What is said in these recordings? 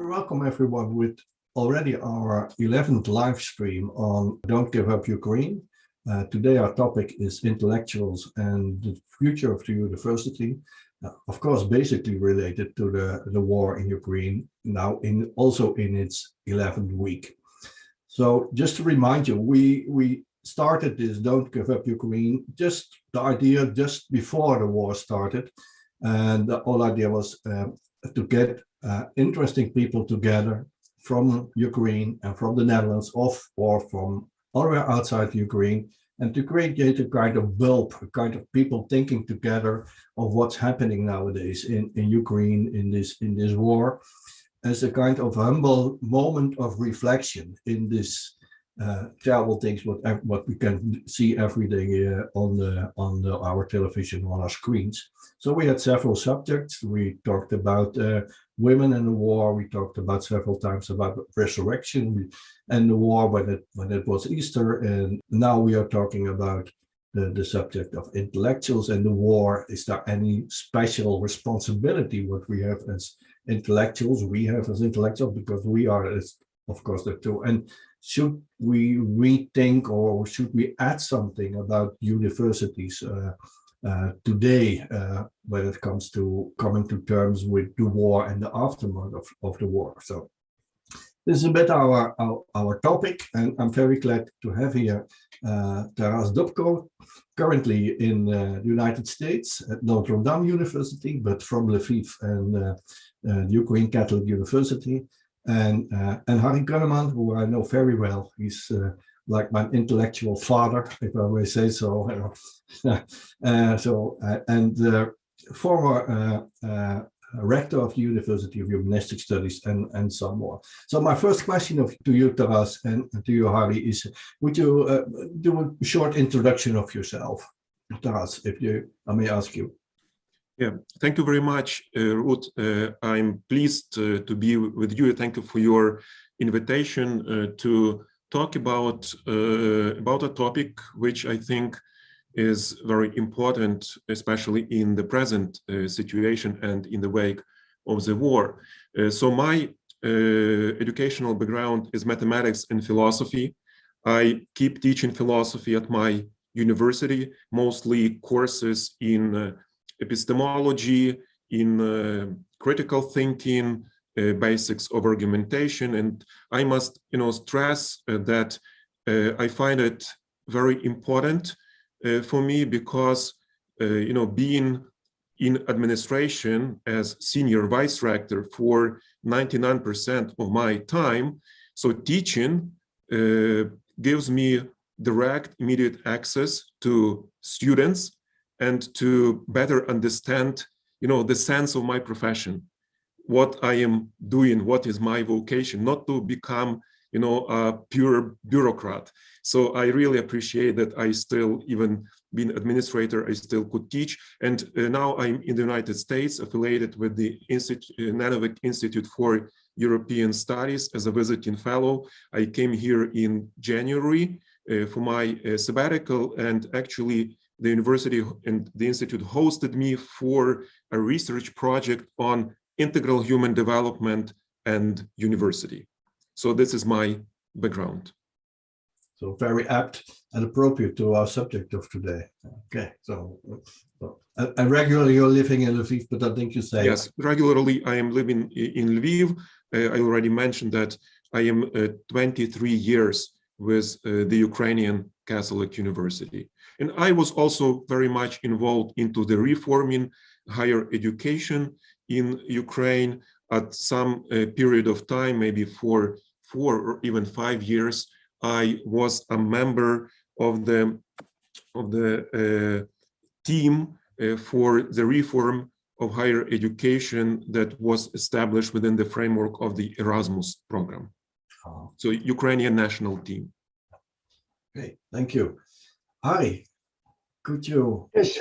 Very welcome everyone with already our 11th live stream on Don't Give Up Ukraine. Today our topic is intellectuals and the future of the university. Of course, basically related to the war in Ukraine, now also in its 11th week. So just to remind you, we started this Don't Give Up Ukraine, just the idea just before the war started. And the whole idea was to get interesting people together from Ukraine and from the Netherlands or from anywhere outside Ukraine, and to create a kind of bulb, a kind of people thinking together of what's happening nowadays in Ukraine in this war, as a kind of humble moment of reflection in this terrible things what we can see every day on our television, on our screens. So we had several subjects. We talked about women in the war. We talked about several times about resurrection and the war when it was Easter. And now we are talking about the subject of intellectuals and the war. Is there any special responsibility what we have as intellectuals? We have as intellectuals because we are, of course, the two. And should we rethink or should we add something about universities today when it comes to coming to terms with the war and the aftermath of the war? So this is a bit our topic, and I'm very glad to have here Dobko, currently in the United States at Notre Dame University, but from Lviv and Ukraine Catholic University, and Kunneman, who I know very well. He's like my intellectual father, if I may say so. And former rector of the University of Humanistic Studies and some more. So my first question to you, Taras, and to you, Harry, is: would you do a short introduction of yourself, Taras, if I may ask you? Yeah, thank you very much, Ruth. I'm pleased to be with you. Thank you for your invitation to talk about a topic which I think is very important, especially in the present situation and in the wake of the war. So my educational background is mathematics and philosophy. I keep teaching philosophy at my university, mostly courses in epistemology, in critical thinking, basics of argumentation, and I must, stress that I find it very important for me because, being in administration as senior vice rector for 99% of my time, so teaching gives me direct, immediate access to students and to better understand, the sense of my profession, what I am doing, what is my vocation, not to become, a pure bureaucrat. So I really appreciate that I still, even being administrator, I still could teach. And now I'm in the United States, affiliated with the Nanovic Institute for European Studies as a visiting fellow. I came here in January for my sabbatical, and actually the university and the institute hosted me for a research project on integral human development and university. So this is my background. So very apt and appropriate to our subject of today. Okay, so and regularly you're living in Lviv, but I think you say... Yes, regularly I am living in Lviv. I already mentioned that I am 23 years with the Ukrainian Catholic University. And I was also very much involved into the reforming higher education in Ukraine at some period of time, maybe for 4 or even 5 years. I was a member of the team for the reform of higher education that was established within the framework of the Erasmus program. So Ukrainian national team. Okay, thank you. Harry, could you? Yes,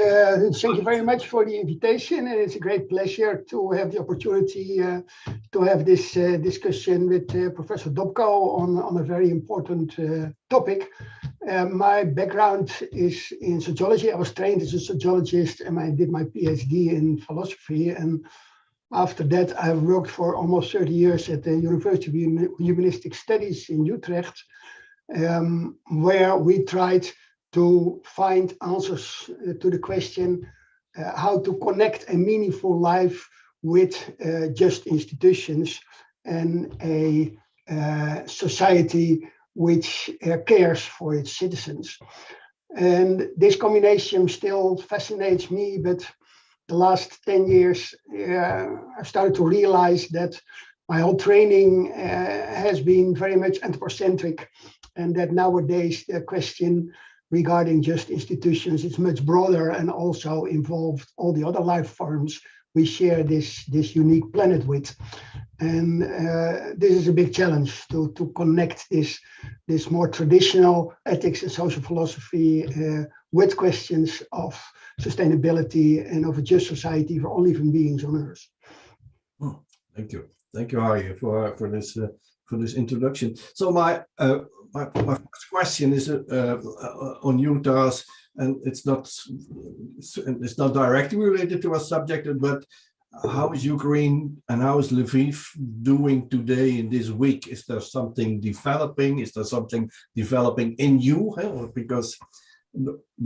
thank you very much for the invitation, and it's a great pleasure to have the opportunity to have this discussion with Professor Dobko on a very important topic. My background is in sociology. I was trained as a sociologist, and I did my PhD in philosophy, and After that, I've worked for almost 30 years at the University of Humanistic Studies in Utrecht, where we tried to find answers to the question how to connect a meaningful life with just institutions and a society which cares for its citizens. And this combination still fascinates me, but the last 10 years, I've started to realize that my whole training has been very much anthropocentric, and that nowadays the question regarding just institutions is much broader and also involved all the other life forms we share this unique planet with. And this is a big challenge to connect this more traditional ethics and social philosophy with questions of sustainability and of a just society for all living beings on Earth. Thank you, Harry, for this introduction. So my first question is on Utah's, and it's not directly related to our subject, but how is Ukraine and how is Lviv doing today in this week? Is there something developing? Is there something developing in you? Because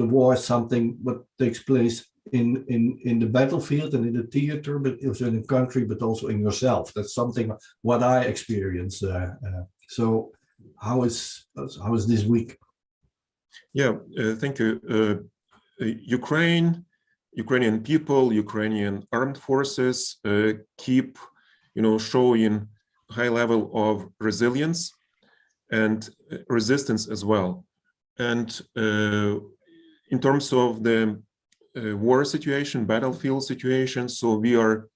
the war is something what takes place in the battlefield and in the theater, but also in the country, but also in yourself. That's something what I experience. So how is this week? Yeah, thank you. Ukrainian people, Ukrainian armed forces keep, showing high level of resilience and resistance as well. And in terms of the war situation, battlefield situation, so we are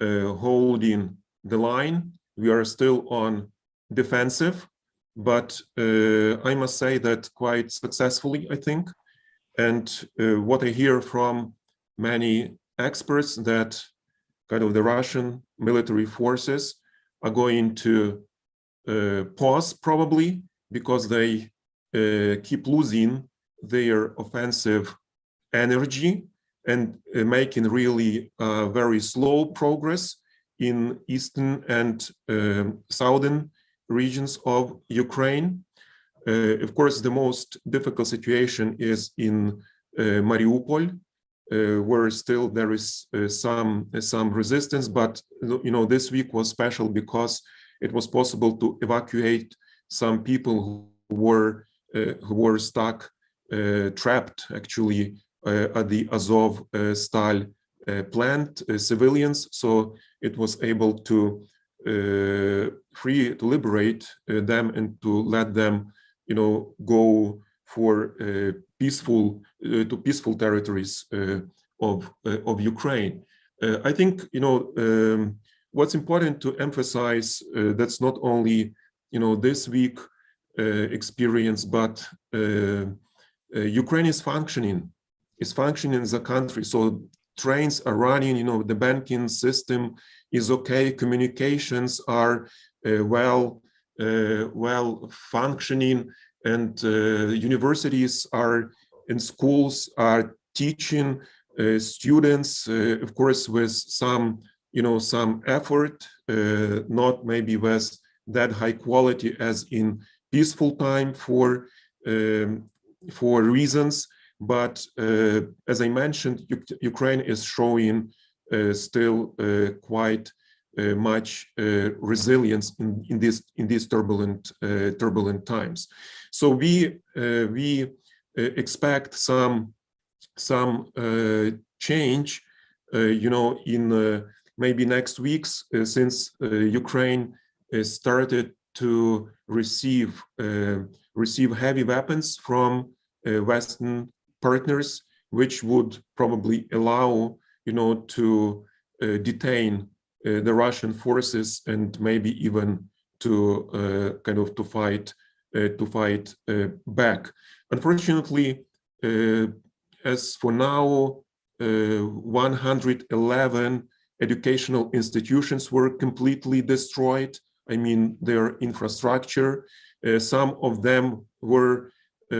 holding the line. We are still on defensive, but I must say that quite successfully, I think. And what I hear from many experts that kind of the Russian military forces are going to pause probably because they keep losing their offensive energy and making really very slow progress in eastern and southern regions of Ukraine. Of course, the most difficult situation is in Mariupol, where still there is some resistance, but this week was special because it was possible to evacuate some people who were stuck, trapped actually at the Azov Stal plant, civilians. So it was able to liberate them and to let them go for peaceful territories of Ukraine. I think what's important to emphasize that's not only this week experience, but Ukraine is functioning as a country. So trains are running, the banking system is okay, communications are well functioning, and universities and schools are teaching students, of course, with some effort, not maybe with that high quality as in peaceful time for reasons, but as I mentioned, Ukraine is showing still quite much resilience in these turbulent times. So we expect some change, in maybe next weeks, since Ukraine started to receive heavy weapons from Western partners, which would probably allow to detain the Russian forces and maybe even to to fight back. Unfortunately, as for now, 111 educational institutions were completely destroyed. I mean, their infrastructure. Some of them were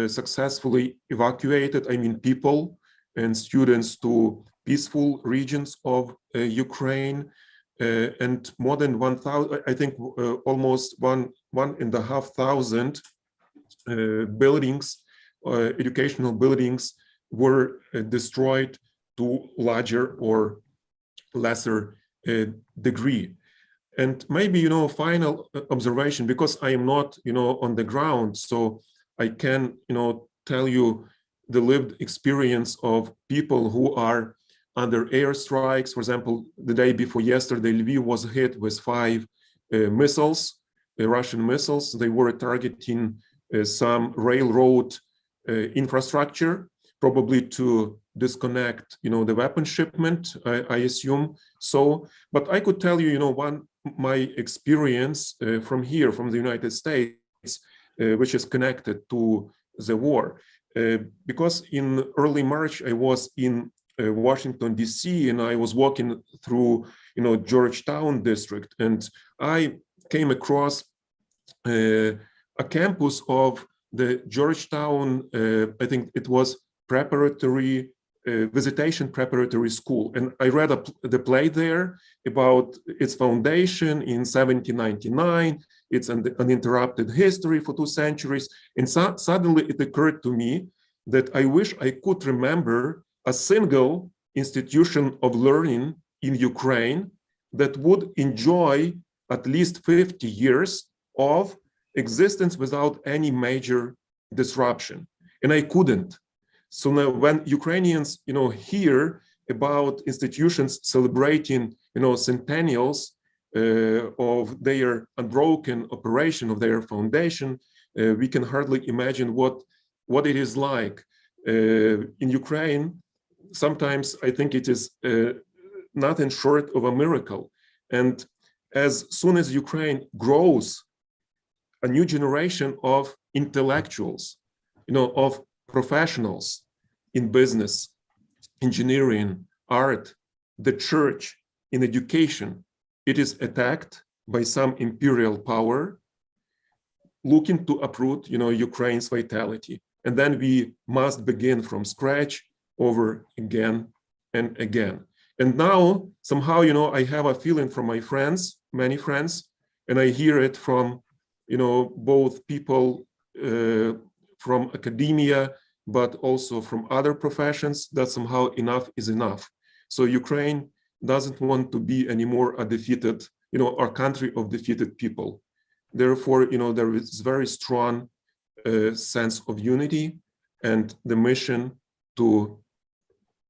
successfully evacuated. I mean, people and students to peaceful regions of Ukraine. and more than 1,000, I think almost 1,500 buildings, educational buildings were destroyed to larger or lesser degree. And maybe, final observation, because I am not, on the ground, so I can, tell you the lived experience of people who are under airstrikes. For example, the day before yesterday, Lviv was hit with 5 missiles, Russian missiles. They were targeting some railroad infrastructure, probably to disconnect, the weapon shipment, I assume so. But I could tell you, my experience from here, from the United States, which is connected to the war. Because in early March, I was in Washington, D.C., and I was walking through, Georgetown district, and I came across a campus of the Georgetown, I think it was preparatory, visitation preparatory school. And I read the play there about its foundation in 1799, its uninterrupted history for 2 centuries. And suddenly it occurred to me that I wish I could remember a single institution of learning in Ukraine that would enjoy at least 50 years of existence without any major disruption. And I couldn't. So now when Ukrainians, hear about institutions celebrating, centennials of their unbroken operation of their foundation, we can hardly imagine what it is like. In Ukraine, sometimes I think it is nothing short of a miracle. And as soon as Ukraine grows, a new generation of intellectuals, of professionals in business, engineering, art, the church, in education, it is attacked by some imperial power looking to uproot, Ukraine's vitality. And then we must begin from scratch over again and again. And now somehow, I have a feeling from my friends, many friends, and I hear it from, both people from academia, but also from other professions, that somehow enough is enough. So Ukraine doesn't want to be anymore a defeated, our country of defeated people. Therefore, there is very strong sense of unity and the mission to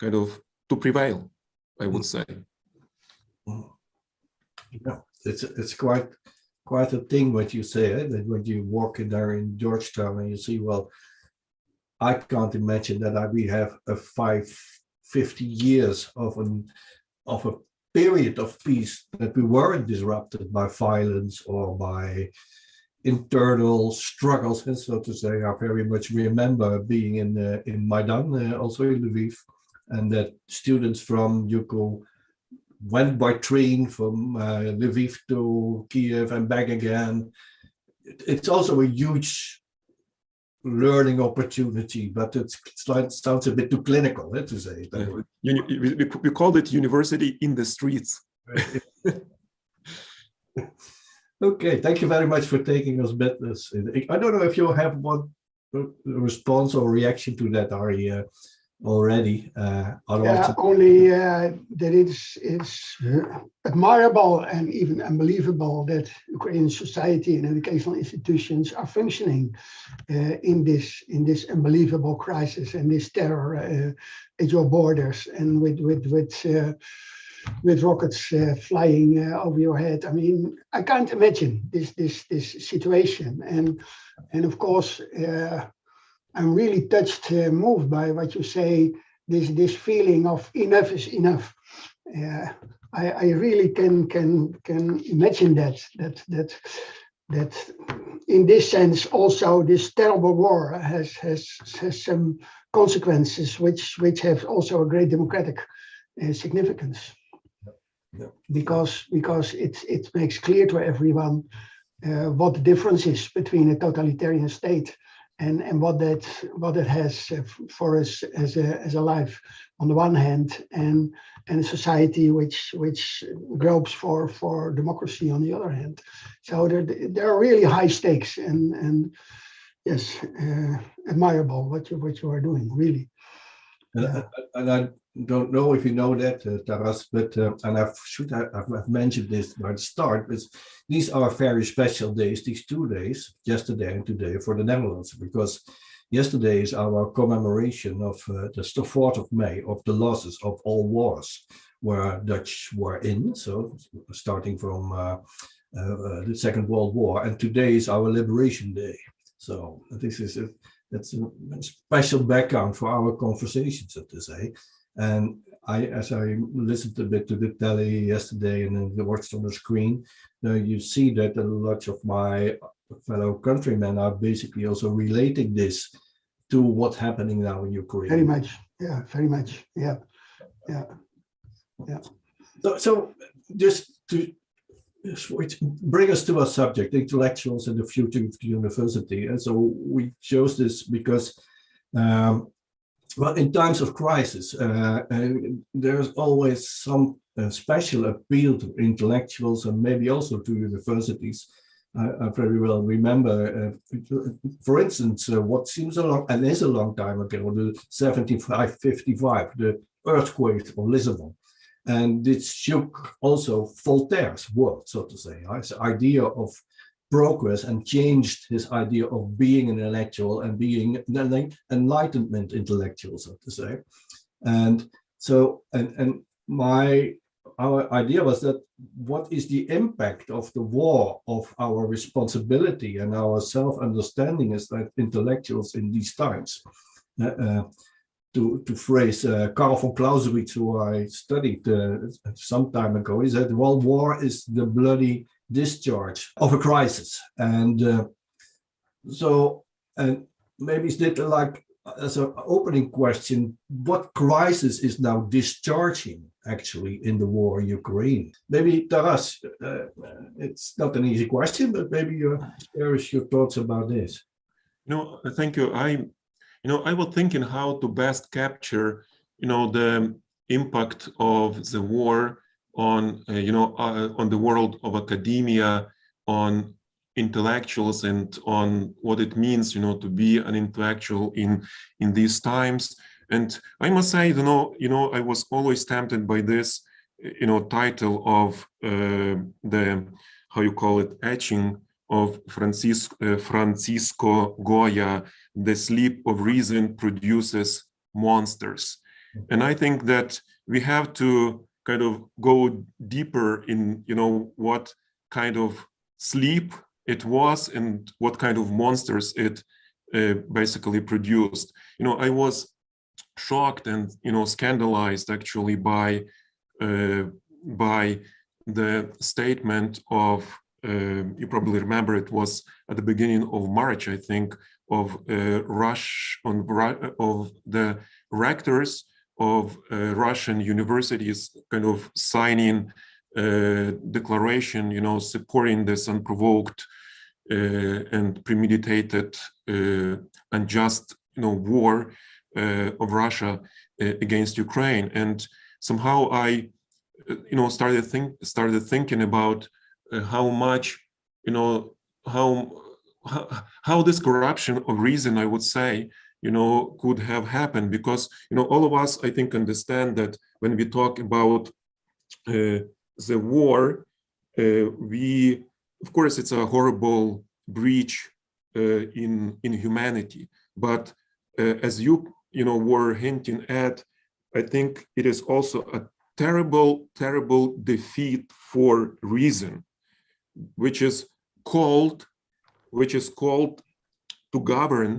to prevail, I would say. Yeah, it's quite a thing what you say, that when you walk in there in Georgetown and you see, well, I can't imagine that we have a 50 years of a period of peace that we weren't disrupted by violence or by internal struggles, and so to say. I very much remember being in Maidan, also in Lviv, and that students from Yuko went by train from Lviv to Kiev and back again. It's also a huge learning opportunity, but it sounds a bit too clinical to say it that way. We called it university in the streets. Okay, thank you very much for taking us back. I don't know if you have one response or reaction to that, Ari, already. Only that it's admirable and even unbelievable that Ukrainian society and educational institutions are functioning in this unbelievable crisis and this terror at your borders, and with rockets flying over your head. I mean, I can't imagine this situation, and of course I'm really touched, moved by what you say. This feeling of enough is enough. I really can imagine that in this sense also this terrible war has some consequences which have also a great democratic significance. Yeah. Because it makes clear to everyone what the difference is between a totalitarian state and what that has for us as a life on the one hand, and and a society which gropes for democracy on the other hand. So there are really high stakes, and yes, admirable what you are doing, really. And I don't know if you know that, Taras, but and I've mentioned this by the start, but these are very special days, these 2 days, yesterday and today, for the Netherlands, because yesterday is our commemoration of the 4th of May, of the losses of all wars where Dutch were in, so starting from the Second World War, and today is our Liberation Day. So this is that's a special background for our conversations, so to say. And as I listened a bit to the telly yesterday and then watched on the screen, you see that a lot of my fellow countrymen are basically also relating this to what's happening now in Ukraine. Very much, yeah, very much, yeah. So just to bring us to our subject, intellectuals and the future of the university. And so we chose this because, well, in times of crisis, there's always some special appeal to intellectuals and maybe also to universities. I very well remember, for instance, what seems a long and is a long time ago, the 1755, the earthquake of Lisbon. And this shook also Voltaire's world, so to say, his idea of progress, and changed his idea of being an intellectual and being an Enlightenment intellectual, so to say. And so, our idea was that what is the impact of the war of our responsibility and our self-understanding as that intellectuals in these times? To phrase Karl von Clausewitz, who I studied some time ago, is that, well, war is the bloody discharge of a crisis. And and maybe it's little like as an opening question, what crisis is now discharging actually in the war in Ukraine? Maybe Taras, it's not an easy question, but maybe you share your thoughts about this. No, thank you. I was thinking how to best capture, the impact of the war on, on the world of academia, on intellectuals, and on what it means, to be an intellectual in these times. And I must say, I was always tempted by this, title of the, how you call it, etching of Francisco Goya, "The sleep of reason produces monsters." And I think that we have to kind of go deeper in, what kind of sleep it was and what kind of monsters it basically produced. I was shocked and, scandalized actually by the statement of, you probably remember, it was at the beginning of March, I think, of the rectors of Russian universities kind of signing a declaration, supporting this unprovoked and premeditated unjust, war of Russia against Ukraine. And somehow I, started thinking about how much, how this corruption of reason, I would say, could have happened, because, all of us, I think, understand that when we talk about the war, of course, it's a horrible breach in humanity. But as you, were hinting at, I think it is also a terrible, terrible defeat for reason, which is called to govern,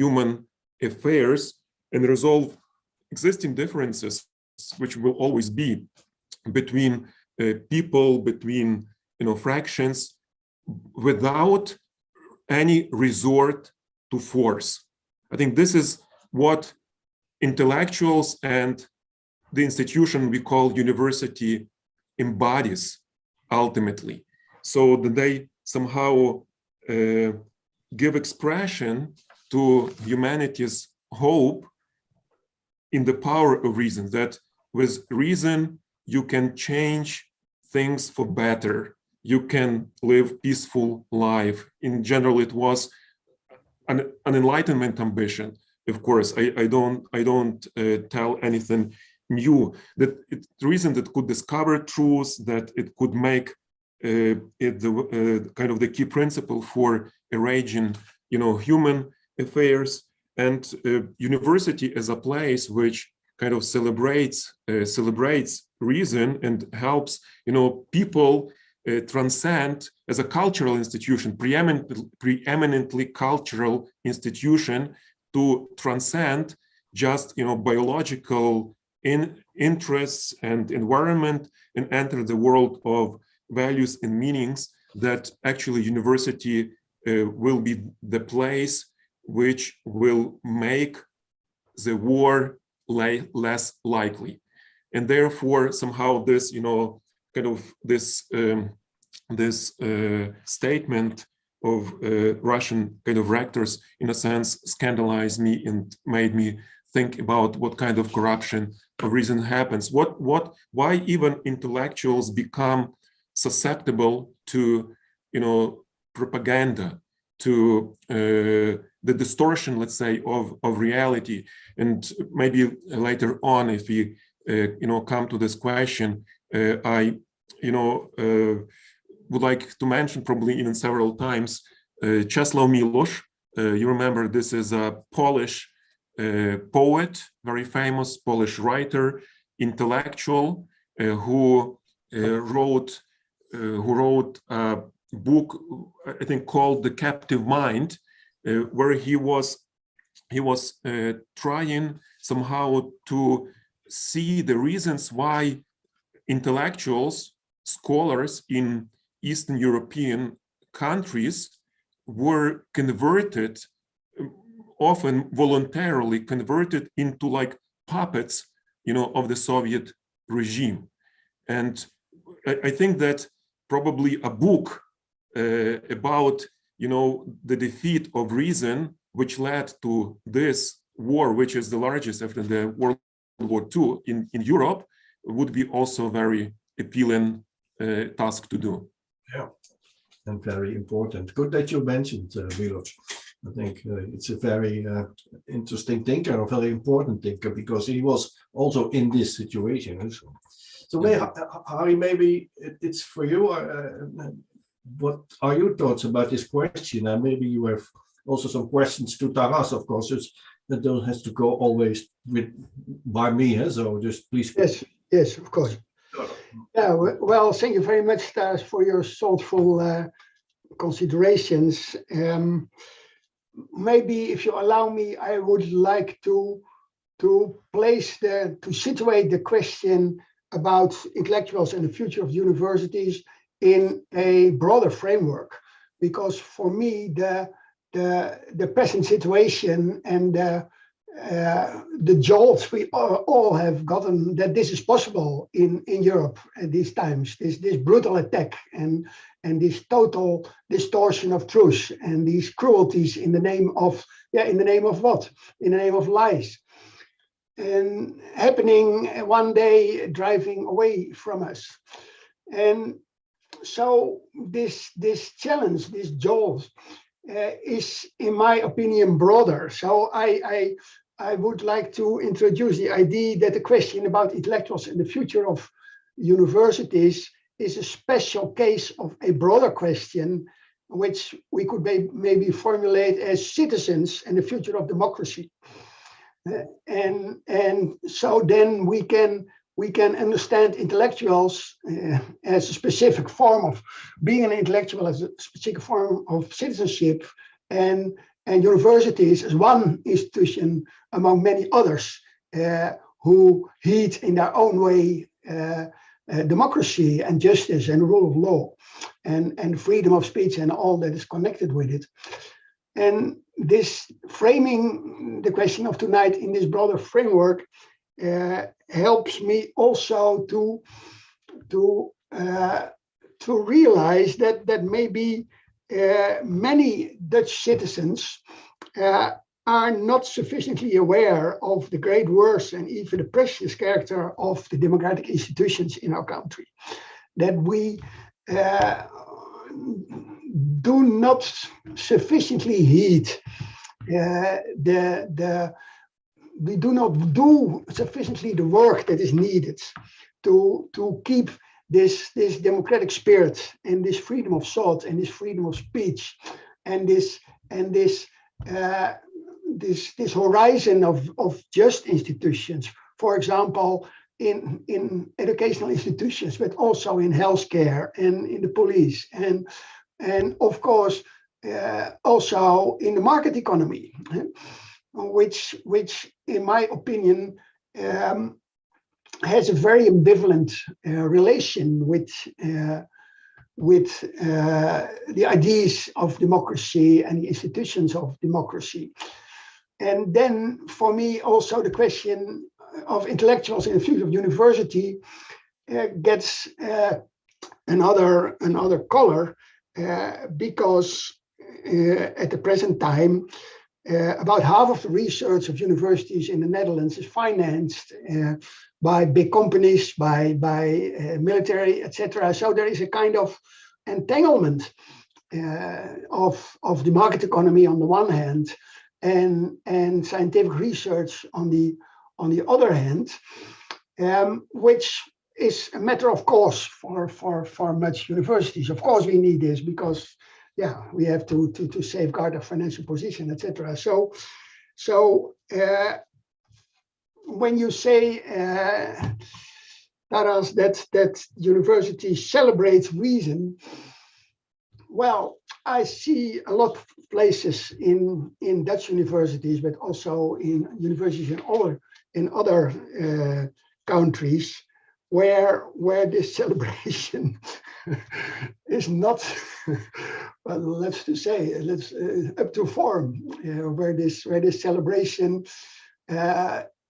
human affairs and resolve existing differences, which will always be between people, between, fractions, without any resort to force. I think this is what intellectuals and the institution we call university embodies ultimately. So that they somehow give expression to humanity's hope in the power of reason, that with reason, you can change things for better. You can live peaceful life. In general, it was an enlightenment ambition. Of course, I don't tell anything new. That it's reason that could discover truths, that it could make it the kind of the key principle for arranging, human affairs. And university as a place which kind of celebrates reason and helps, people transcend as a cultural institution, preeminently cultural institution, to transcend just biological interests and environment and enter the world of values and meanings, that actually university will be the place which will make the war less likely. And therefore somehow this kind of this statement of Russian kind of rectors, in a sense, scandalized me and made me think about what kind of corruption of reason happens. Why even intellectuals become susceptible to, propaganda, to the distortion, let's say, of reality. And maybe later on, if we, come to this question, I, would like to mention probably even several times Czesław Miłosz. You remember, this is a Polish poet, very famous Polish writer, intellectual, who wrote a book, I think, called The Captive Mind, where he was trying somehow to see the reasons why intellectuals, scholars in Eastern European countries were converted, often voluntarily converted, into like puppets, of the Soviet regime. And I think that probably a book about, the defeat of reason, which led to this war, which is the largest after the World War II in Europe, would be also very appealing task to do. Yeah, and very important. Good that you mentioned Miloš. I think it's a very interesting thinker, a very important thinker, because he was also in this situation. So Harry, maybe it's for you. What are your thoughts about this question? And maybe you have also some questions to Taras, of course. That don't have to go always by me, so just please. Yes, of course. Yeah, well, thank you very much, Taras, for your thoughtful considerations. Maybe, if you allow me, I would like to situate the question about intellectuals and the future of universities in a broader framework, because for me the present situation and the jolts we all have gotten that this is possible in Europe at these times, this brutal attack and this total distortion of truth and these cruelties in the name of what? In the name of lies, and happening one day, driving away from us. And so this challenge, this jolt, is, in my opinion, broader. So I would like to introduce the idea that the question about intellectuals and the future of universities is a special case of a broader question, which we could maybe formulate as citizens and the future of democracy. And so then we can understand intellectuals as a specific form of being an intellectual, as a specific form of citizenship, and universities as one institution among many others who heed in their own way democracy and justice and rule of law and freedom of speech and all that is connected with it. And this framing the question of tonight in this broader framework helps me also to realize that maybe many Dutch citizens are not sufficiently aware of the great worth and even the precious character of the democratic institutions in our country. That we do not sufficiently heed we do not do sufficiently the work that is needed to keep this democratic spirit and this freedom of thought and this freedom of speech and this horizon of just institutions. For example, in educational institutions, but also in healthcare and in the police, and of course also in the market economy, which in my opinion has a very ambivalent relation with the ideas of democracy and the institutions of democracy. And then for me also the question of intellectuals in the future of university gets another color because at the present time about half of the research of universities in the Netherlands is financed by big companies, by military, etc. So there is a kind of entanglement of the market economy on the one hand and scientific research on the other hand, which is a matter of course for much universities. Of course we need this because we have to safeguard our financial position, etc. So when you say, Taras, that university celebrates reason, well, I see a lot of places in Dutch universities, but also in universities in other countries where this celebration is not, well, let's up to form, where this celebration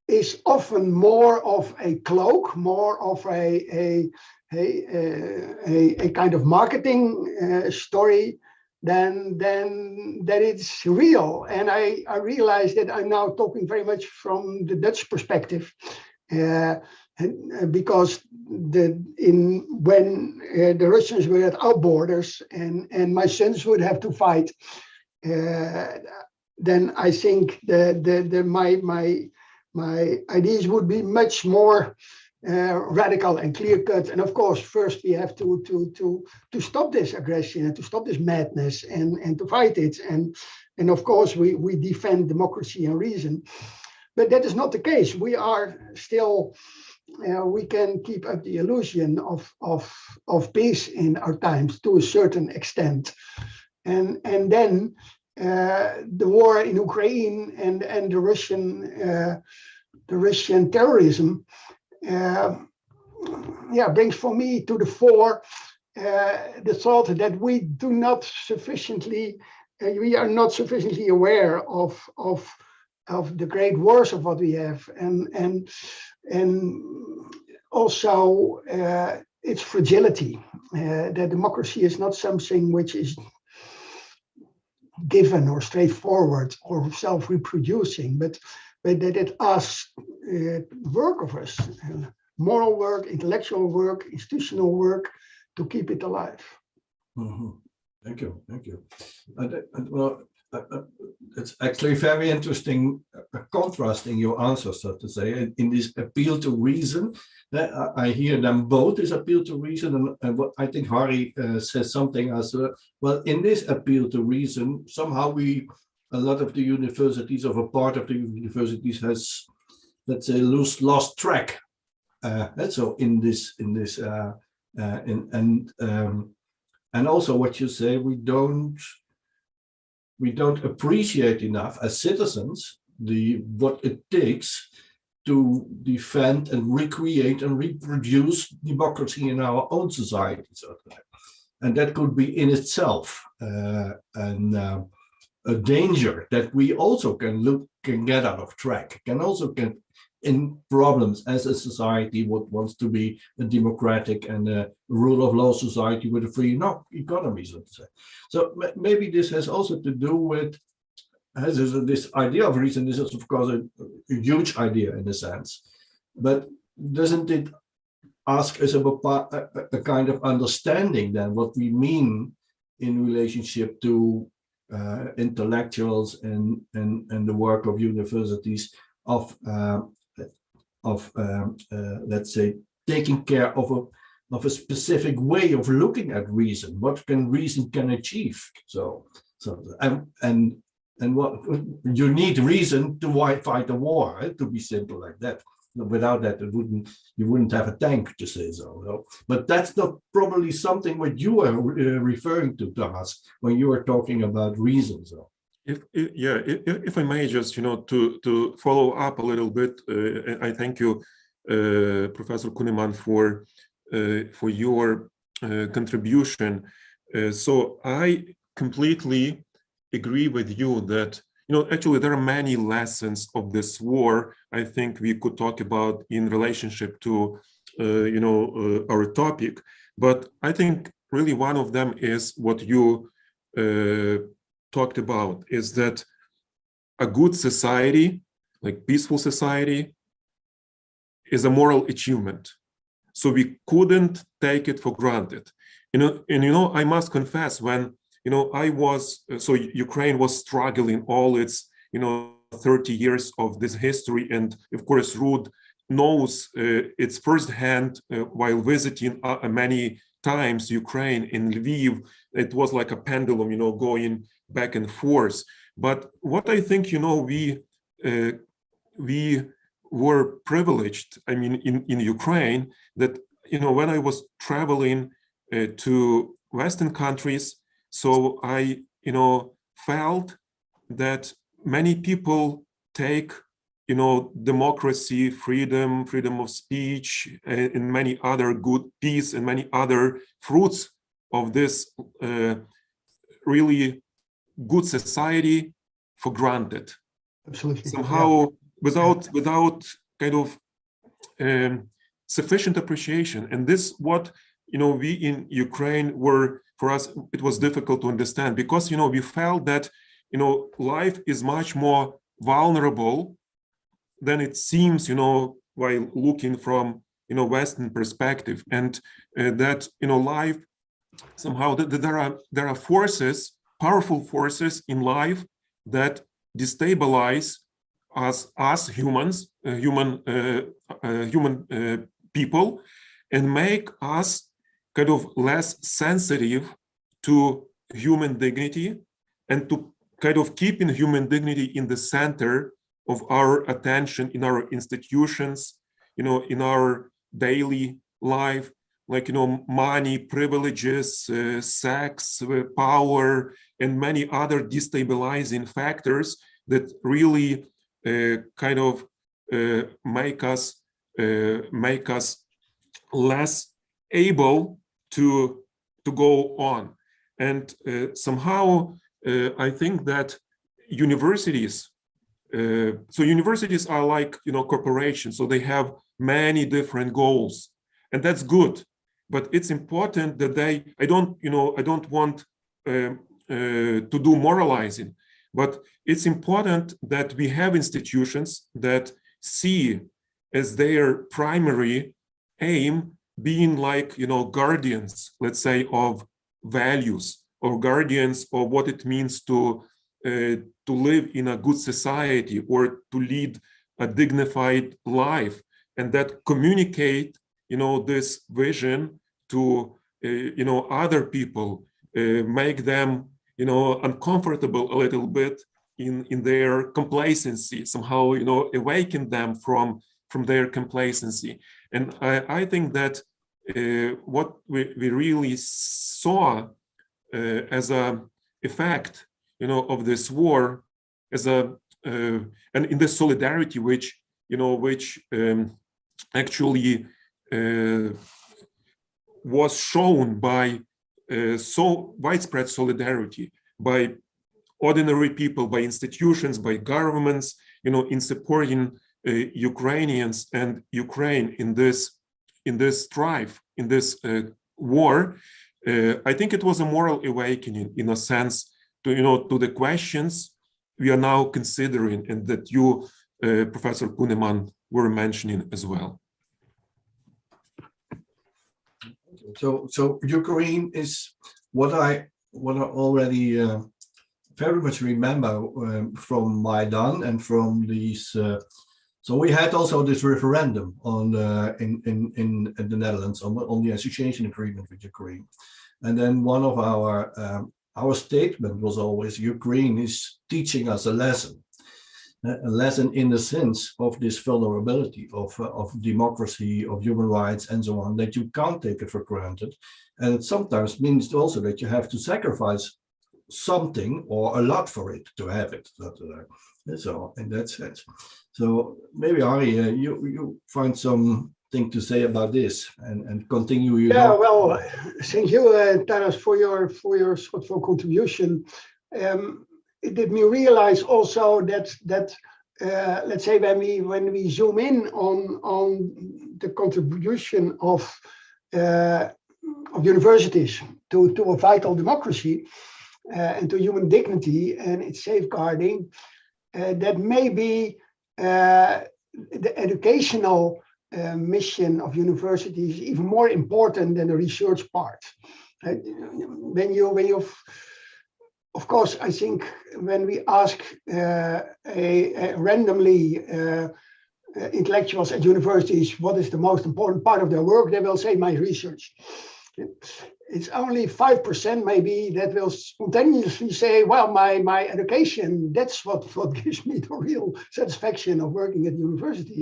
is often more of a cloak, more of a kind of marketing story than that it's real. And I realize that I'm now talking very much from the Dutch perspective, because when the Russians were at our borders and my sons would have to fight, then I think my ideas would be much more radical and clear cut. And of course, first we have to stop this aggression and to stop this madness and to fight it. And of course we defend democracy and reason, but that is not the case. We are still. We can keep up the illusion of peace in our times to a certain extent, and then the war in Ukraine and the Russian terrorism, brings for me to the fore the thought that we are not sufficiently aware of the great worth of what we have, and also its fragility. That democracy is not something which is given or straightforward or self-reproducing, but that it asks work of us, moral work, intellectual work, institutional work, to keep it alive. Mm-hmm. Thank you. It's actually very interesting contrast in your answers, so to say, in this appeal to reason. I hear them both, this appeal to reason, and what I think Harry says something as well, in this appeal to reason, somehow a lot of the universities, or a part of the universities has, let's say, lost track. And so and also what you say, we don't appreciate enough as citizens what it takes to defend and recreate and reproduce democracy in our own society. And that could be in itself a danger that we also can get out of track, can also get in problems as a society what wants to be a democratic and a rule of law society with a free economy, so to say. So maybe this has also to do with this idea of reason. This is, of course, a huge idea in a sense, but doesn't it ask us about a kind of understanding then what we mean in relationship to intellectuals and the work of universities of let's say taking care of a specific way of looking at reason. What can reason achieve? And what you need reason to fight a war, right? To be simple like that. Without that, you wouldn't have a tank, to say so. No? But that's not probably something what you are referring to, Thomas, when you are talking about reason. So. If I may just, to follow up a little bit, I thank you, Professor Kunneman, for your contribution. So I completely agree with you that actually there are many lessons of this war I think we could talk about in relationship to our topic, but I think really one of them is what you talked about, is that a good society, like peaceful society, is a moral achievement. So we couldn't take it for granted. I must confess, when I was, so Ukraine was struggling all its, 30 years of this history. And of course, Ruud knows it's firsthand while visiting many times Ukraine in Lviv. It was like a pendulum, going back and forth. But what I think, we were privileged, I mean, in Ukraine, that, when I was traveling to Western countries, so I, felt that many people take, democracy, freedom of speech, and many other good peace and many other fruits of this really good society for granted. Absolutely. Somehow, without kind of sufficient appreciation. And this, what we in Ukraine were, for us, it was difficult to understand, because we felt that life is much more vulnerable than it seems, while looking from Western perspective, and that life somehow there are forces, powerful forces in life that destabilize us humans, human people, and make us kind of less sensitive to human dignity, and to kind of keeping human dignity in the center of our attention in our institutions, in our daily life, like, money, privileges, sex, power, and many other destabilizing factors that really kind of make us less able to go on. And somehow I think that universities, so universities are like, corporations, so they have many different goals, and that's good. But it's important that I don't want to do moralizing, but it's important that we have institutions that see as their primary aim being like, guardians, let's say, of values, or guardians of what it means to live in a good society, or to lead a dignified life, and that communicate, this vision to, other people, make them, uncomfortable a little bit in their complacency, somehow, awaken them from their complacency. And I think that what we really saw as a effect, of this war, as a and in the solidarity which actually was shown by so widespread solidarity by ordinary people, by institutions, by governments, in supporting Ukrainians and Ukraine in this strife, in this war. I think it was a moral awakening, in a sense, to the questions we are now considering, and that you, Professor Kunneman, were mentioning as well. So Ukraine is what I already very much remember from Maidan and from these. So we had also this referendum on in the Netherlands on the association agreement with Ukraine, and then one of our statement was always Ukraine is teaching us a lesson in the sense of this vulnerability of democracy, of human rights, and so on, that you can't take it for granted. And it sometimes means also that you have to sacrifice something or a lot for it to have it. So in that sense. So maybe Ari, you find something to say about this and continue. Well, thank you, Taras, for your thoughtful contribution. It did me realize also that let's say when we zoom in on the contribution of universities to a vital democracy and to human dignity and its safeguarding, that maybe the educational mission of universities is even more important than the research part. Of course, I think when we ask randomly intellectuals at universities what is the most important part of their work, they will say my research. It's only 5% maybe that will spontaneously say, well, my education, that's what gives me the real satisfaction of working at university.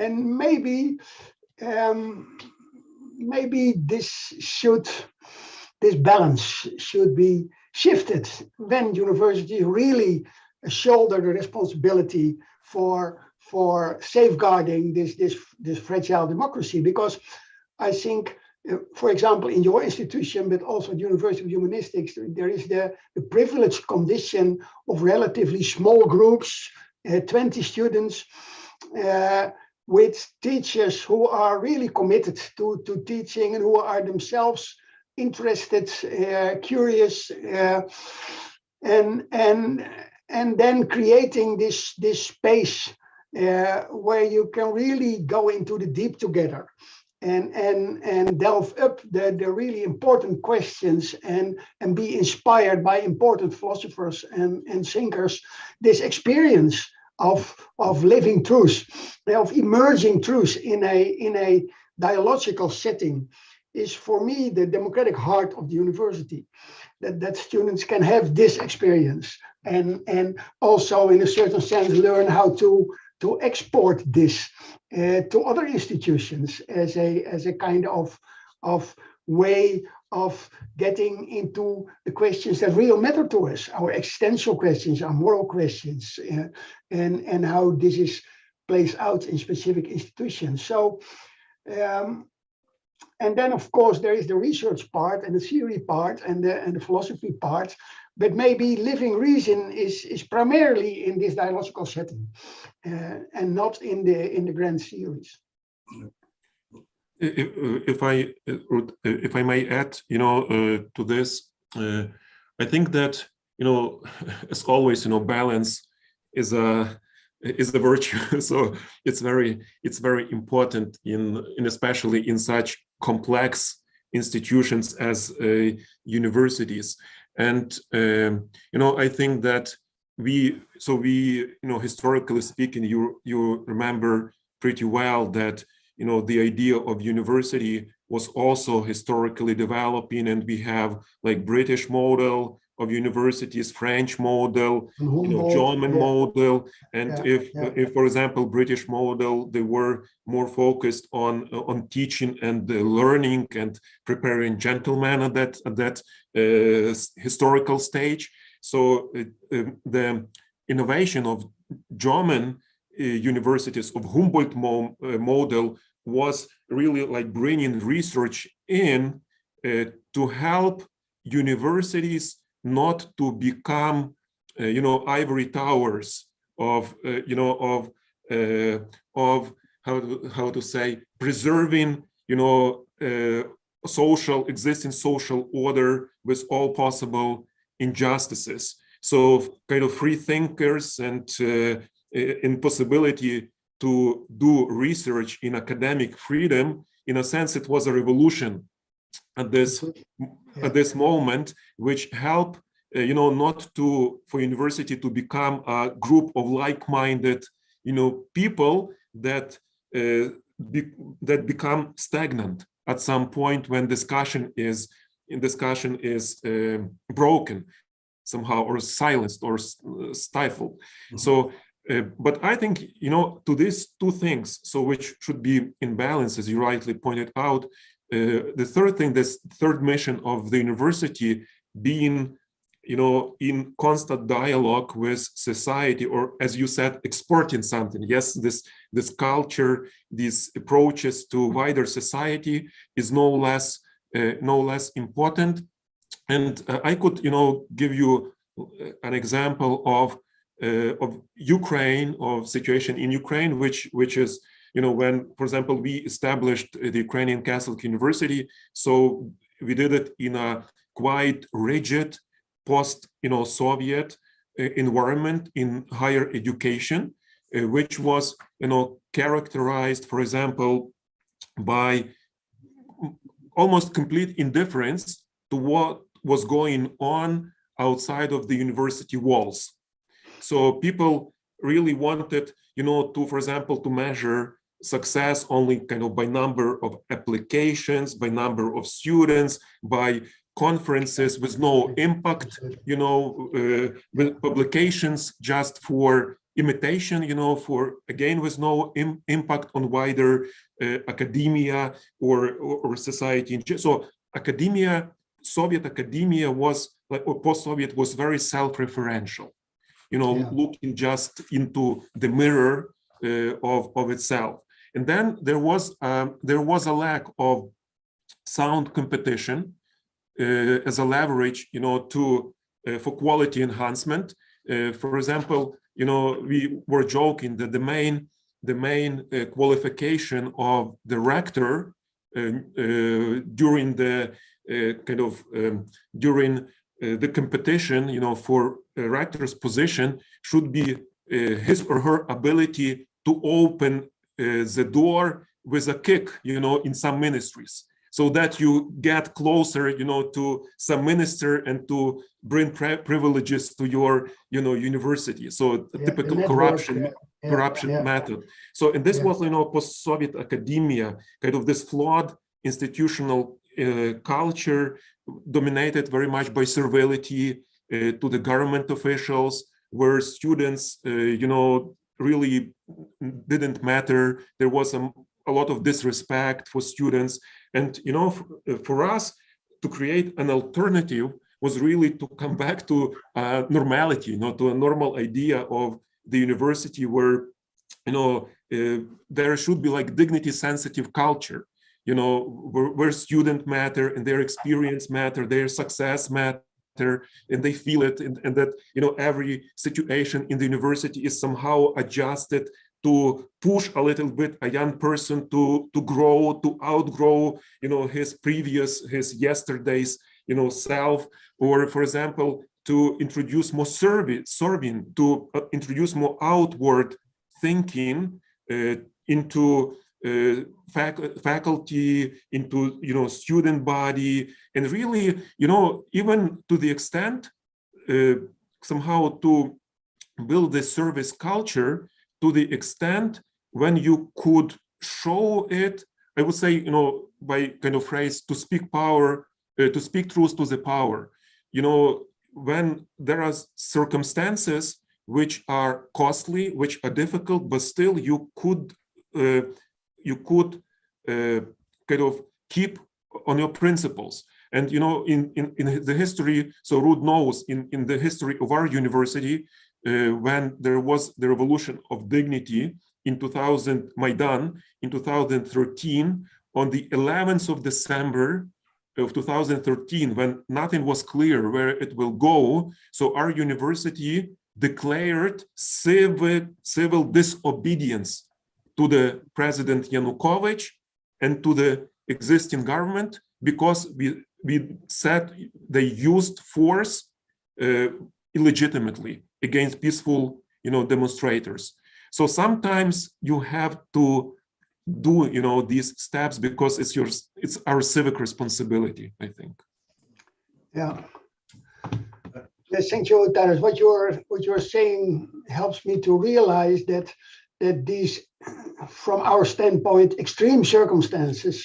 And maybe this balance should be shifted when universities really shoulder the responsibility for safeguarding this fragile democracy. Because I think, for example, in your institution, but also at University of Humanistics, there is the privileged condition of relatively small groups, 20 students, with teachers who are really committed to teaching and who are themselves interested, curious, and then creating this space where you can really go into the deep together and delve up the really important questions and be inspired by important philosophers and thinkers. This experience of living truth, of emerging truth in a dialogical setting, is for me the democratic heart of the university, that students can have this experience and also in a certain sense learn how to export this to other institutions as a kind of way of getting into the questions that really matter to us, our existential questions, our moral questions, and how this plays out in specific institutions. So and then, of course, there is the research part and the theory part and the philosophy part, but maybe living reason is primarily in this dialogical setting and not in the grand theories. If I may add, to this, I think that as always, balance is a virtue. So it's very important in especially in such complex institutions as universities. And I think that we historically speaking, you remember pretty well that the idea of university was also historically developing, and we have like British model of universities, French model, German model, and if for example British model, they were more focused on teaching and learning and preparing gentlemen at that historical stage. So the innovation of German universities of Humboldt model was really like bringing research in to help universities not to become, ivory towers of how to say, preserving, existing social order with all possible injustices. So kind of free thinkers and impossibility to do research in academic freedom, in a sense, it was a revolution at this moment, which helped, not for university to become a group of like-minded, people that become stagnant at some point when discussion is broken somehow, or silenced or stifled. Mm-hmm. So, but I think, to these two things, so which should be in balance, as you rightly pointed out, the third thing, this third mission of the university being, in constant dialogue with society, or as you said, exporting something. Yes, this culture, these approaches to wider society is no less important. And I could, give you an example of Ukraine, of situation in Ukraine, which is, when, for example, we established the Ukrainian Catholic University, so we did it in a quite rigid post-Soviet environment in higher education, which was, characterized, for example, by almost complete indifference to what was going on outside of the university walls. So people really wanted, to, for example, to measure success only kind of by number of applications, by number of students, by conferences with no impact, with publications just for imitation, again, with no impact on wider academia or society. So academia, Soviet academia was, or post-Soviet, was very self-referential, looking just into the mirror of itself. And then there was a lack of sound competition as a leverage, for quality enhancement. For example, we were joking that the main qualification of the rector during the the competition, for a rector's position should be his or her ability to open the door with a kick, in some ministries, so that you get closer, to some minister and to bring privileges to your, university. So the typical corruption method. So, and this was, post-Soviet academia, kind of this flawed institutional culture dominated very much by servility to the government officials, where students, really didn't matter. There was a lot of disrespect for students. And, for us to create an alternative was really to come back to normality, to a normal idea of the university where, there should be like dignity-sensitive culture, where students matter and their experience matter, their success matter, and they feel it, and that, every situation in the university is somehow adjusted to push a little bit a young person to grow, to outgrow, his yesterday's, self, or, for example, to introduce more serving, to introduce more outward thinking into faculty, into, student body, and really, even to the extent somehow to build the service culture to the extent when you could show it, I would say, by kind of phrase, to speak power, to speak truth to the power, when there are circumstances which are costly, which are difficult, but still you could kind of keep on your principles. And, in the history, so Ruud knows, in the history of our university, when there was the revolution of dignity in 2000, Maidan, in 2013, on the 11th of December of 2013, when nothing was clear where it will go, so our university declared civil disobedience to the President Yanukovych and to the existing government, because we said they used force illegitimately against peaceful, demonstrators. So sometimes you have to do, these steps because it's our civic responsibility, I think. Yeah. Yes, thank you, Taras. What you're saying helps me to realize that these, from our standpoint, extreme circumstances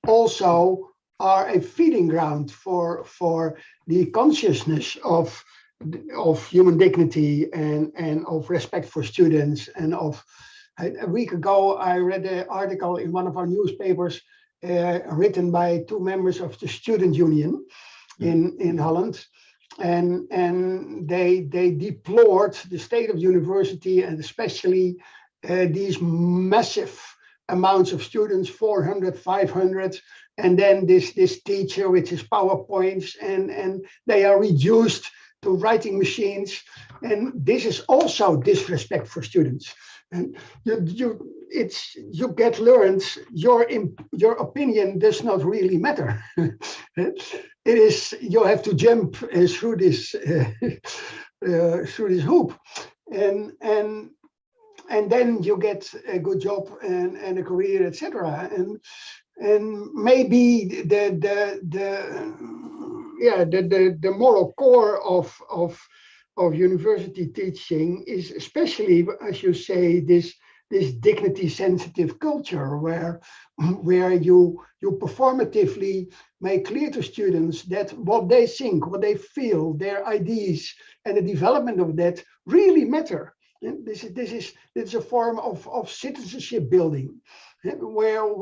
also are a feeding ground for the consciousness of human dignity and of respect for students. And a week ago, I read an article in one of our newspapers written by two members of the student union in Holland. And they deplored the state of university, and especially these massive amounts of students, 400, 500, and then this teacher with his PowerPoints, and they are reduced to writing machines. And this is also disrespect for students. And you get learned, your opinion does not really matter. It is, you have to jump through this hoop, and then you get a good job and a career, etc. And maybe the moral core of university teaching is especially, as you say, this dignity sensitive culture where you performatively make clear to students that what they think, what they feel, their ideas, and the development of that really matter. And this is a form of citizenship building, where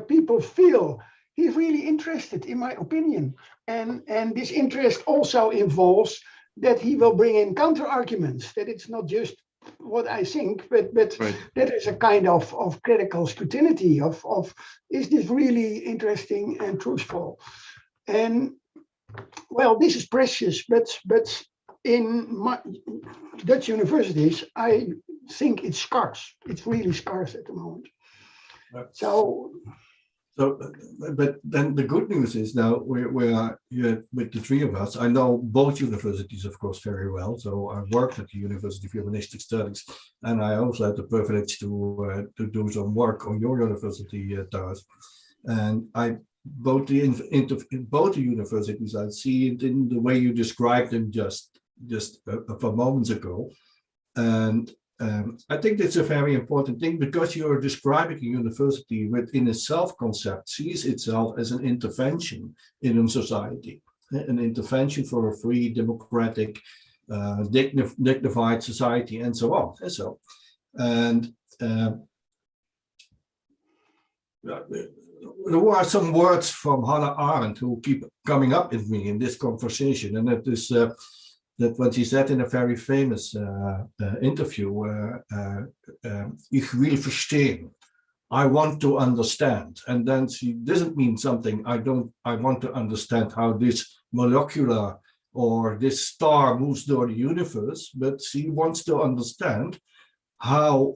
people feel he's really interested in my opinion, and this interest also involves that he will bring in counter arguments, that it's not just what I think, but right. That is a kind of critical scrutiny of is this really interesting and truthful? And well, this is precious, but in Dutch universities, I think it's scarce. It's really scarce at the moment. Right. So, but then the good news is now we are here with the three of us. I know both universities, of course, very well. So I worked at the University of Humanistic Studies, and I also had the privilege to do some work on your university, Taras. And both the universities, I see it in the way you described them just a few moments ago, and I think that's a very important thing, because you're describing a university within a self-concept sees itself as an intervention in a society, an intervention for a free, democratic, dignified society, and so on. And there are some words from Hannah Arendt who keep coming up with me in this conversation, and that is that what she said in a very famous interview, ich will verstehen, I want to understand. And then she doesn't mean something, I want to understand how this molecular or this star moves through the universe, but she wants to understand how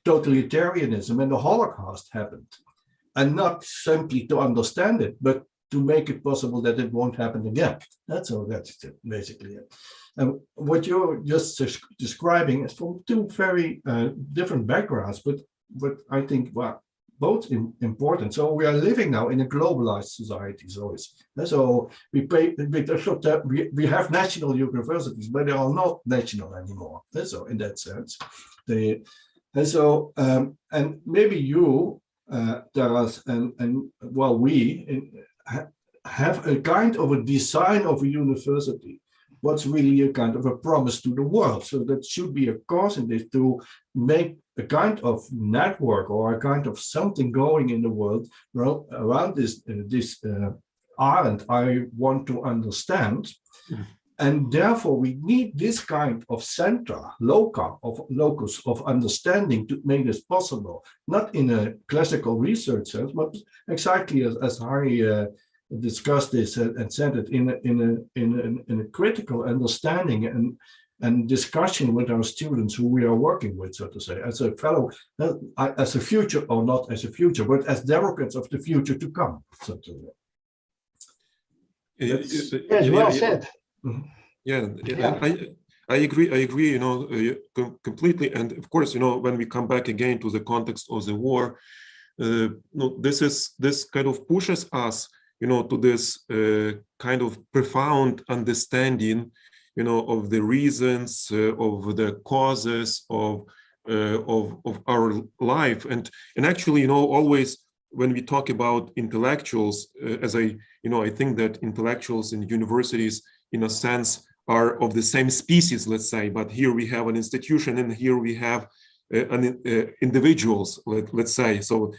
totalitarianism and the Holocaust happened. And not simply to understand it, but to make it possible that it won't happen again. That's basically it. And what you're just describing is from two very different backgrounds, but I think both important. So we are living now in a globalized society. So we have national universities, but they are not national anymore. So in that sense, and maybe you, Taras, and we have a kind of a design of a university, what's really a kind of a promise to the world. So that should be a cause in this, to make a kind of network or a kind of something going in the world around this Arendt, I want to understand. And therefore, we need this kind of center, locus of understanding to make this possible, not in a classical research sense, but exactly as Harry discussed this and said it in a critical understanding and discussion with our students who we are working with, so to say, as a fellow, as a future, or not as a future, but as democrats of the future to come, so to say. Yes, well said. Mhm. Yeah, I agree. I agree. Completely. And of course, when we come back again to the context of the war, this kind of pushes us, to this kind of profound understanding, of the reasons, of the causes of our life, and actually, always when we talk about intellectuals, as I think that intellectuals in universities, in a sense, are of the same species, let's say, but here we have an institution and here we have individuals, let's say. So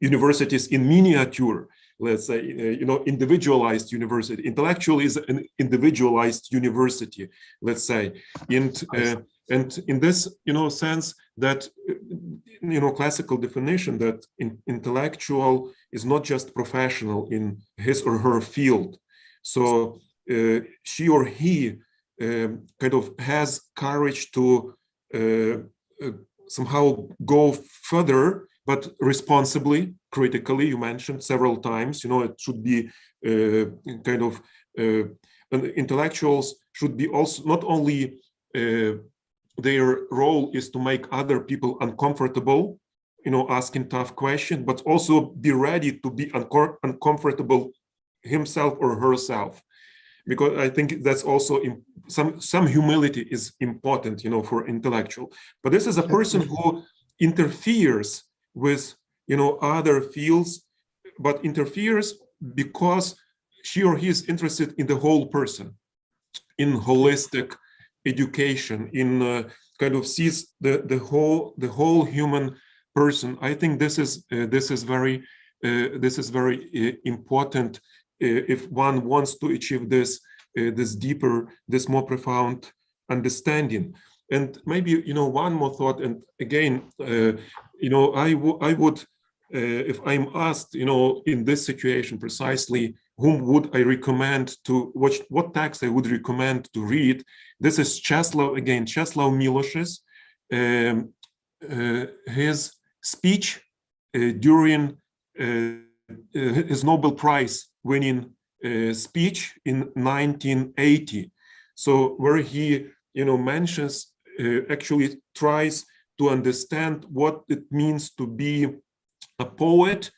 universities in miniature, let's say, individualized university. Intellectual is an individualized university, let's say. And in this, sense that, classical definition that intellectual is not just professional in his or her field. So she or he kind of has courage to somehow go further, but responsibly, critically. You mentioned several times, it should be kind of intellectuals should be also not only their role is to make other people uncomfortable, asking tough questions, but also be ready to be uncomfortable himself or herself. Because I think that's also some humility is important, for intellectual. But this is a person who interferes with, other fields, but interferes because she or he is interested in the whole person, in holistic education, in kind of sees the whole human person. I think this is very important. If one wants to achieve this deeper, this more profound understanding. And maybe, one more thought, and again, I would, if I'm asked, in this situation precisely, whom would I recommend to watch, what text I would recommend to read, this is Czesław Miłosz's, his speech during his Nobel Prize winning speech in 1980. So where he, mentions, actually tries to understand what it means to be a poet,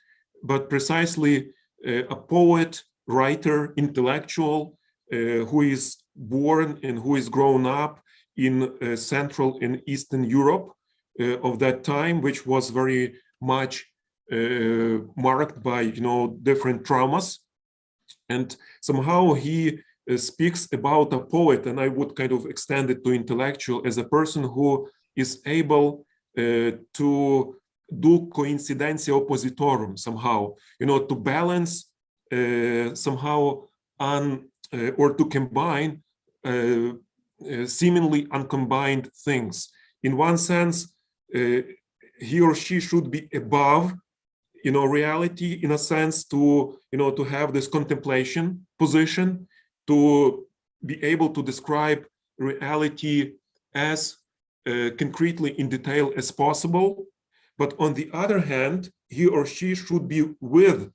but precisely a poet, writer, intellectual, who is born and who is grown up in Central and Eastern Europe of that time, which was very much marked by, different traumas. And somehow he speaks about a poet, and I would kind of extend it to intellectual as a person who is able to do coincidentia oppositorum somehow, to balance somehow or to combine seemingly uncombined things. In one sense, he or she should be above reality, in a sense, to have this contemplation position, to be able to describe reality as concretely in detail as possible. But on the other hand, he or she should be with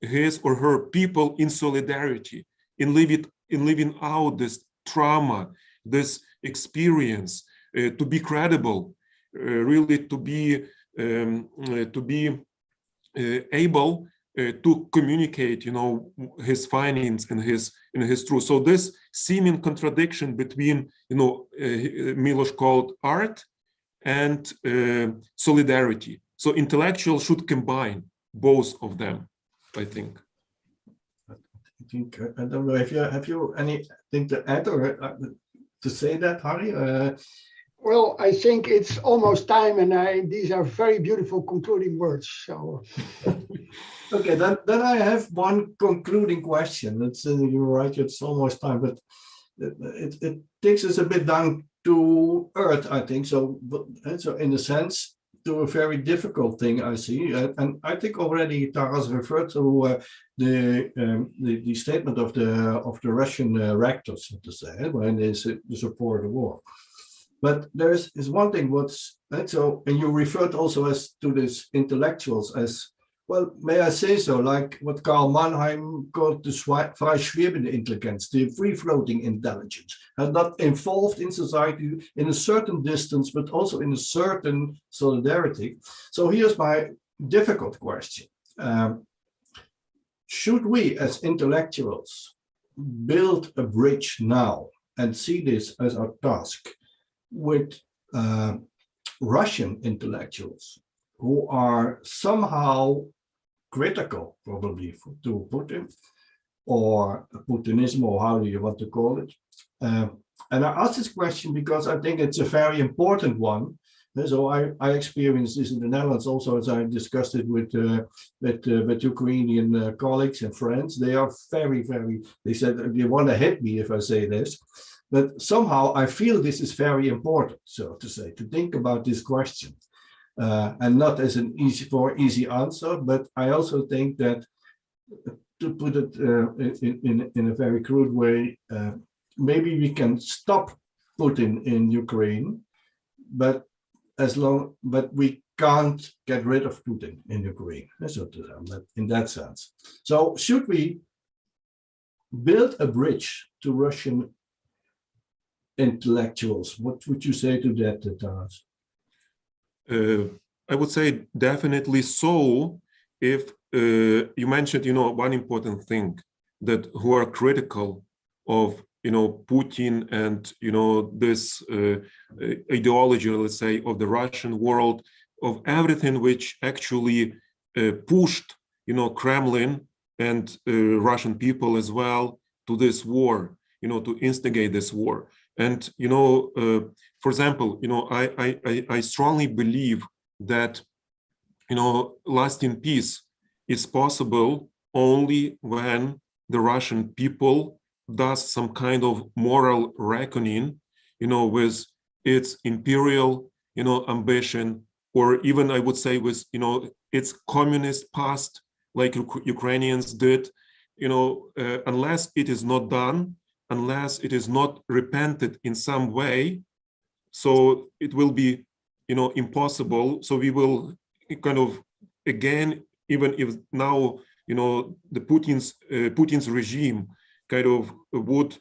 his or her people in solidarity, in living out this trauma, this experience, to be credible, really to be able to communicate, his findings and his truth. So this seeming contradiction between, Miloš called art and solidarity. So intellectuals should combine both of them, I think. I think I don't know if have you anything to add or to say that, Harry? Well, I think it's almost time, and these are very beautiful concluding words. So, okay, then I have one concluding question. You're right; it's almost time, but it takes us a bit down to earth, I think. So in a sense, to a very difficult thing, I see, and I think already Taras referred to the statement of the Russian rectors, so to say, when they support the war. But there is one thing and you referred also as to these intellectuals as Well, may I say so, like what Karl Mannheim called the frei-schwebende Intelligenz, the free-floating intelligence, and not involved in society in a certain distance, but also in a certain solidarity. So here's my difficult question. Should we as intellectuals build a bridge now and see this as our task with Russian intellectuals who are somehow critical, probably, to Putin or Putinism, or how do you want to call it? And I ask this question because I think it's a very important one. So I experienced this in the Netherlands also, as I discussed it with Ukrainian colleagues and friends. They are very, they said they want to hit me if I say this. But somehow I feel this is very important, so to say, to think about this question. And not as an easy answer, but I also think that, to put it in a very crude way, maybe we can stop Putin in Ukraine, but we can't get rid of Putin in Ukraine, so to say, in that sense. So should we build a bridge to Russian intellectuals? What would you say to that, Taras? I would say definitely so. If you mentioned, one important thing, that who are critical of, Putin and, this ideology, let's say, of the Russian world, of everything which actually pushed, Kremlin and Russian people as well to this war, to instigate this war. And, for example, I strongly believe that, lasting peace is possible only when the Russian people does some kind of moral reckoning, with its imperial, ambition, or even I would say with, its communist past, like Ukrainians did, unless it is not done, unless it is not repented in some way, so it will be, impossible. So we will kind of, again, even if now, the Putin's regime kind of would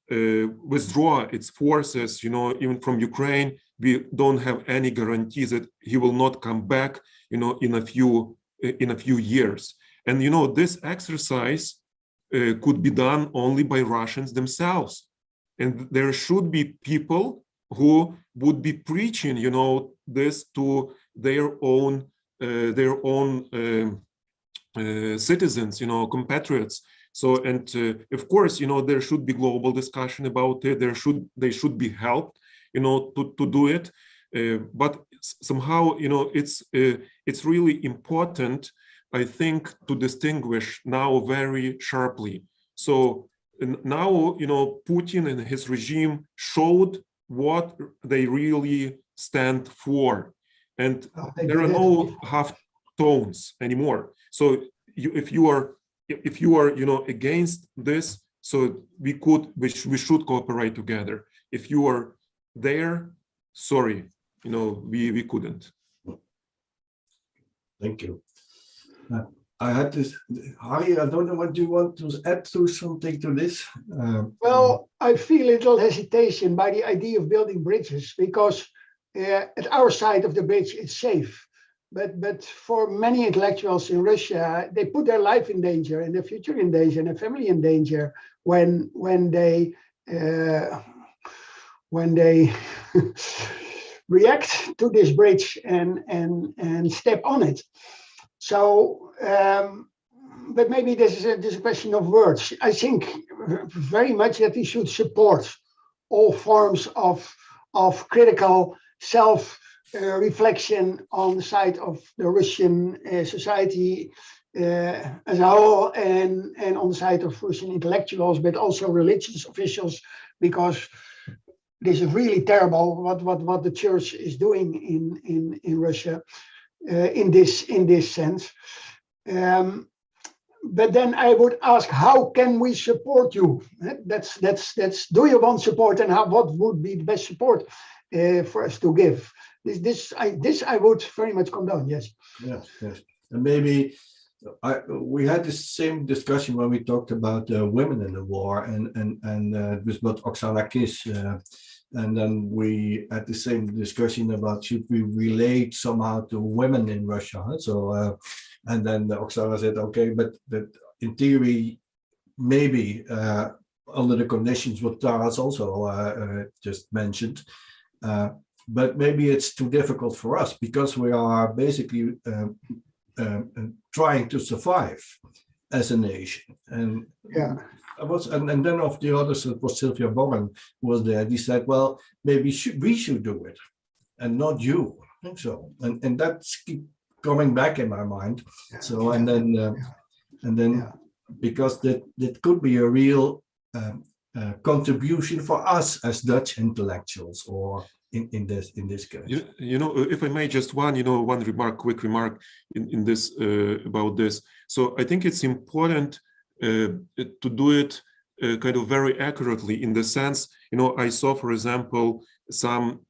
withdraw its forces, even from Ukraine, we don't have any guarantees that he will not come back, in a few years. And this exercise could be done only by Russians themselves, and there should be people who would be preaching, this to their own citizens, compatriots. So, and of course, there should be global discussion about it. They should be helped, to do it. But somehow, it's really important, I think, to distinguish now very sharply. So now, Putin and his regime showed what they really stand for, and there are no half tones anymore. So if you are against this, so we should cooperate together. If you are there, sorry, we couldn't. Thank you. I had this, Harry, I don't know what you want to add to something to this. Well, I feel a little hesitation by the idea of building bridges, because at our side of the bridge, it's safe. But for many intellectuals in Russia, they put their life in danger and their future in danger and their family in danger when they react to this bridge and step on it. So, but maybe this is a question of words. I think very much that we should support all forms of critical self-reflection on the side of the Russian society as a whole, and on the side of Russian intellectuals, but also religious officials, because this is really terrible what the church is doing in Russia in this sense. But then I would ask, how can we support you? That's do you want support, and what would be the best support for us to give? This I would very much condone. Yes. Yes. And maybe we had the same discussion when we talked about women in the war, and it was about Oksana Kiss, and then we had the same discussion about should we relate somehow to women in Russia. So, and then Oksana said, okay, but in theory, maybe under the conditions what Taras also just mentioned. But maybe it's too difficult for us because we are basically trying to survive as a nation. And and then of the others, it was Sylvia Boren who was there. He said, well, maybe we should do it and not you. I think so. And that's keep coming back in my mind. So, and then because that could be a real contribution for us as Dutch intellectuals, or in this case. You know, if I may, just one quick remark in this about this. So I think it's important to do it kind of very accurately, in the sense, you know, I saw, for example, some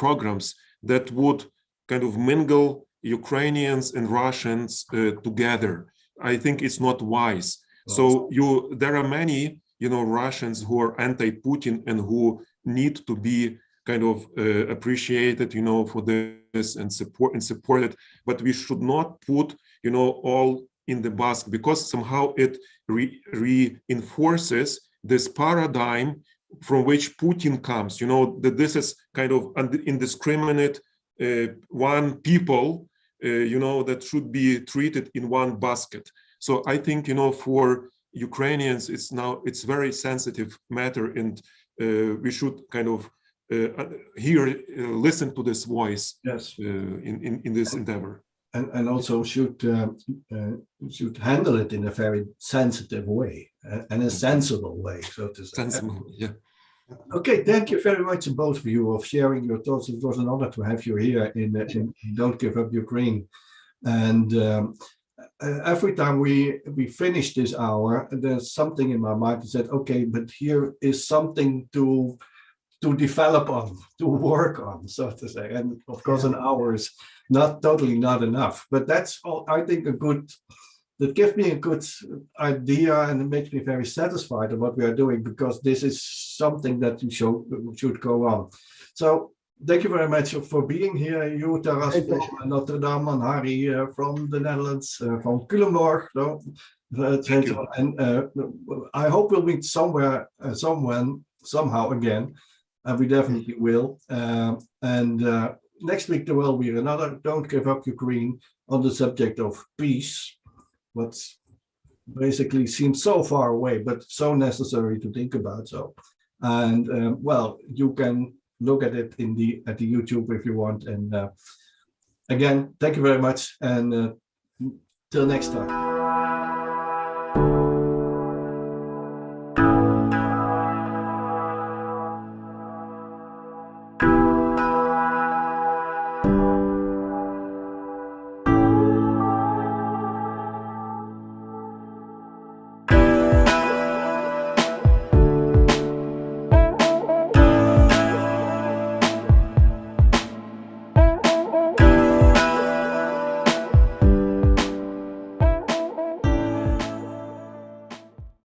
programs that would kind of mingle Ukrainians and Russians together. I think it's not wise. So there are many, you know, Russians who are anti-Putin and who need to be kind of appreciated, you know, for this and supported. But we should not put, you know, all in the basket, because somehow it reinforces this paradigm from which Putin comes. You know, that this is kind of indiscriminate one people, you know, that should be treated in one basket. So I think, you know, for Ukrainians, it's very sensitive matter, and we should kind of listen to this voice. Yes. In this endeavor. And also should handle it in a very sensitive way and a sensible way, so to say. Sensible, yeah. Okay, thank you very much, both of you, of sharing your thoughts. It was an honor to have you here in Don't Give Up Ukraine. And every time we finish this hour, there's something in my mind that said, okay, but here is something to develop on, to work on, so to say. And of course, an hour is not enough, but that's all, I think, that gives me a good idea, and it makes me very satisfied of what we are doing, because this is something that should go on. So thank you very much for being here, you, Taras from Notre Dame, and Harry from the Netherlands, from Culemborg. So, and I hope we'll meet somewhere, somehow again, and we definitely will. Next week there will be another Don't Give Up Ukraine on the subject of peace, what's basically seems so far away, but so necessary to think about. So, and well, you can look at it at the YouTube if you want. And again, thank you very much, and till next time.